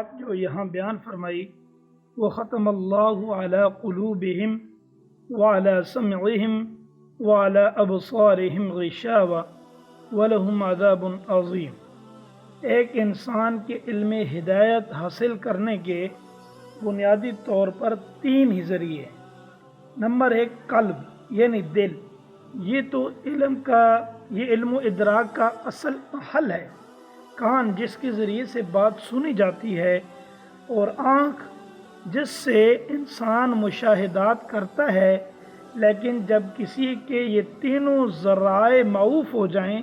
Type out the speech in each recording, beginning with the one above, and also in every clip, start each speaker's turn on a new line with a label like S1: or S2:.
S1: بات جو یہاں بیان فرمائی، وَخَتَمَ اللَّهُ عَلَى قُلُوبِهِمْ وَعَلَى سَمْعِهِمْ وَعَلَى أَبْصَارِهِمْ غِشَاوَةٌ وَلَهُمْ عَذَابٌ عَظِيمٌ۔ ایک انسان کے علم ہدایت حاصل کرنے کے بنیادی طور پر تین ہی ذریعے ہیں۔ نمبر ایک، قلب یعنی دل، یہ تو علم و ادراک کا اصل محل ہے۔ کان جس کے ذریعے سے بات سنی جاتی ہے، اور آنکھ جس سے انسان مشاہدات کرتا ہے، لیکن جب کسی کے یہ تینوں ذرائع معوف ہو جائیں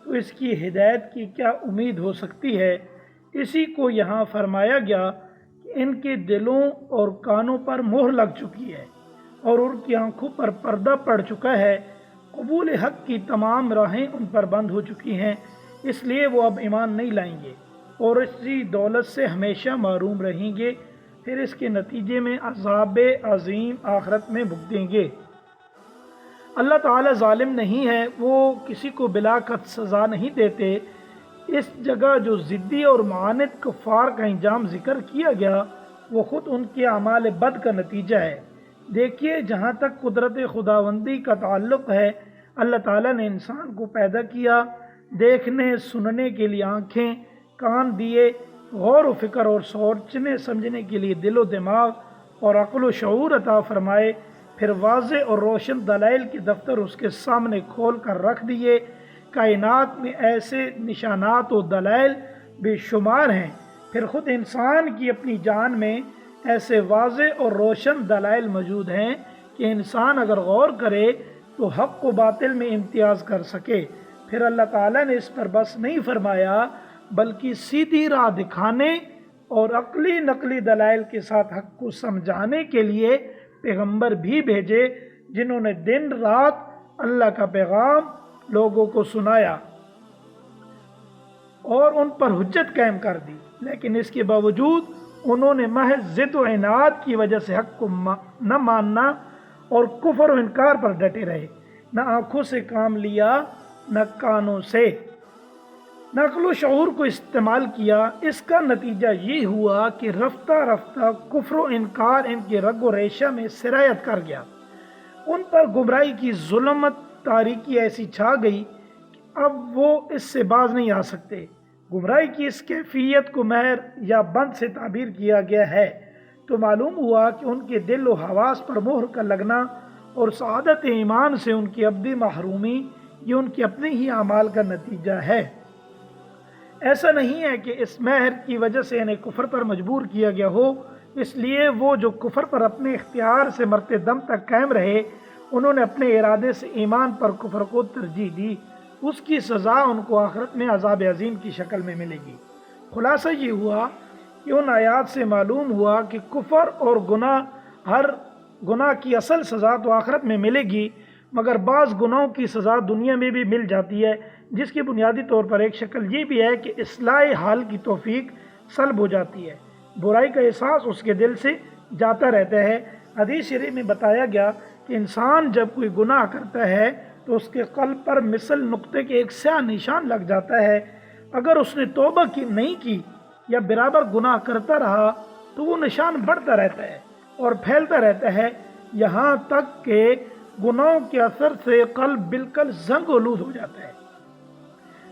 S1: تو اس کی ہدایت کی کیا امید ہو سکتی ہے؟ اسی کو یہاں فرمایا گیا کہ ان کے دلوں اور کانوں پر مہر لگ چکی ہے اور ان کی آنکھوں پر پردہ پڑ چکا ہے، قبول حق کی تمام راہیں ان پر بند ہو چکی ہیں، اس لیے وہ اب ایمان نہیں لائیں گے اور اسی دولت سے ہمیشہ محروم رہیں گے، پھر اس کے نتیجے میں عذاب عظیم آخرت میں بھگتیں گے۔ اللہ تعالی ظالم نہیں ہے، وہ کسی کو بلا قصد سزا نہیں دیتے۔ اس جگہ جو ضدی اور معاند کفار کا انجام ذکر کیا گیا وہ خود ان کے اعمال بد کا نتیجہ ہے۔ دیکھیے، جہاں تک قدرت خداوندی کا تعلق ہے، اللہ تعالیٰ نے انسان کو پیدا کیا، دیکھنے سننے کے لیے آنکھیں، کان دیے، غور و فکر اور سوچنے سمجھنے کے لیے دل و دماغ اور عقل و شعور عطا فرمائے، پھر واضح اور روشن دلائل کے دفتر اس کے سامنے کھول کر رکھ دیے۔ کائنات میں ایسے نشانات و دلائل بے شمار ہیں، پھر خود انسان کی اپنی جان میں ایسے واضح اور روشن دلائل موجود ہیں کہ انسان اگر غور کرے تو حق و باطل میں امتیاز کر سکے۔ پھر اللہ تعالیٰ نے اس پر بس نہیں فرمایا، بلکہ سیدھی راہ دکھانے اور عقلی نقلی دلائل کے ساتھ حق کو سمجھانے کے لیے پیغمبر بھی بھیجے، جنہوں نے دن رات اللہ کا پیغام لوگوں کو سنایا اور ان پر حجت قائم کر دی، لیکن اس کے باوجود انہوں نے محض ضد و عناد کی وجہ سے حق کو نہ ماننا اور کفر و انکار پر ڈٹے رہے، نہ آنکھوں سے کام لیا، نہ کانوں سے، نہ عقل و شعور کو استعمال کیا۔ اس کا نتیجہ یہ ہوا کہ رفتہ رفتہ کفر و انکار ان کے رگ و ریشہ میں سرایت کر گیا، ان پر گمراہی کی ظلمت تاریکی ایسی چھا گئی کہ اب وہ اس سے باز نہیں آ سکتے۔ گمراہی کی اس کیفیت کو مہر یا بند سے تعبیر کیا گیا ہے تو معلوم ہوا کہ ان کے دل و حواس پر مہر کا لگنا اور سعادت ایمان سے ان کی ابدی محرومی یہ ان کے اپنے ہی اعمال کا نتیجہ ہے۔ ایسا نہیں ہے کہ اس مہر کی وجہ سے انہیں کفر پر مجبور کیا گیا ہو، اس لیے وہ جو کفر پر اپنے اختیار سے مرتے دم تک قائم رہے، انہوں نے اپنے ارادے سے ایمان پر کفر کو ترجیح دی، اس کی سزا ان کو آخرت میں عذاب عظیم کی شکل میں ملے گی۔ خلاصہ یہ ہوا کہ ان آیات سے معلوم ہوا کہ کفر اور ہر گناہ کی اصل سزا تو آخرت میں ملے گی، مگر بعض گناہوں کی سزا دنیا میں بھی مل جاتی ہے، جس کی بنیادی طور پر ایک شکل یہ بھی ہے کہ اصلاح حال کی توفیق سلب ہو جاتی ہے، برائی کا احساس اس کے دل سے جاتا رہتا ہے۔ حدیث شریف میں بتایا گیا کہ انسان جب کوئی گناہ کرتا ہے تو اس کے قلب پر مثل نقطے کے ایک سیاہ نشان لگ جاتا ہے۔ اگر اس نے توبہ نہیں کی یا برابر گناہ کرتا رہا تو وہ نشان بڑھتا رہتا ہے اور پھیلتا رہتا ہے، یہاں تک کہ گناہوں کے اثر سے قلب بالکل زنگ آلود ہو جاتا ہے۔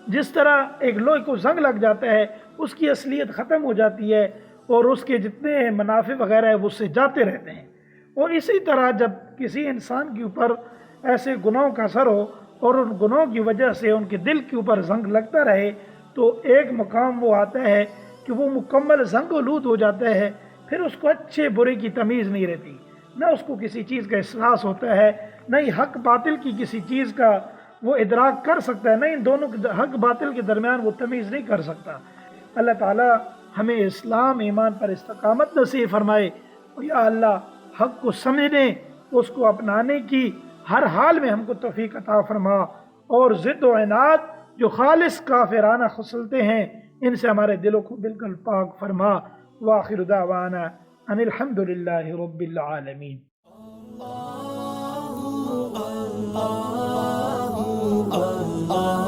S1: جس طرح ایک لوہے کو زنگ لگ جاتا ہے، اس کی اصلیت ختم ہو جاتی ہے اور اس کے جتنے منافع وغیرہ ہیں وہ اس سے جاتے رہتے ہیں۔ اور اسی طرح جب کسی انسان کے اوپر ایسے گناہوں کا اثر ہو اور ان گناہوں کی وجہ سے ان کے دل کے اوپر زنگ لگتا رہے تو ایک مقام وہ آتا ہے کہ وہ مکمل زنگ آلود ہو جاتا ہے، پھر اس کو اچھے برے کی تمیز نہیں رہتی، نہ اس کو کسی چیز کا احساس ہوتا ہے، نہ ہی حق باطل کی کسی چیز کا وہ ادراک کر سکتا ہے، نہ ان دونوں حق باطل کے درمیان وہ تمیز نہیں کر سکتا۔ اللہ تعالی ہمیں اسلام ایمان پر استقامت نصیب فرمائے، اور یا اللہ حق کو سمجھنے، اس کو اپنانے کی ہر حال میں ہم کو توفیق عطا فرما، اور ضد و عناد جو خالص کافرانہ خصلتیں ہیں ان سے ہمارے دلوں کو بالکل پاک فرما۔ وآخر دعوانا ان الحمد للہ رب العالمین۔
S2: Allah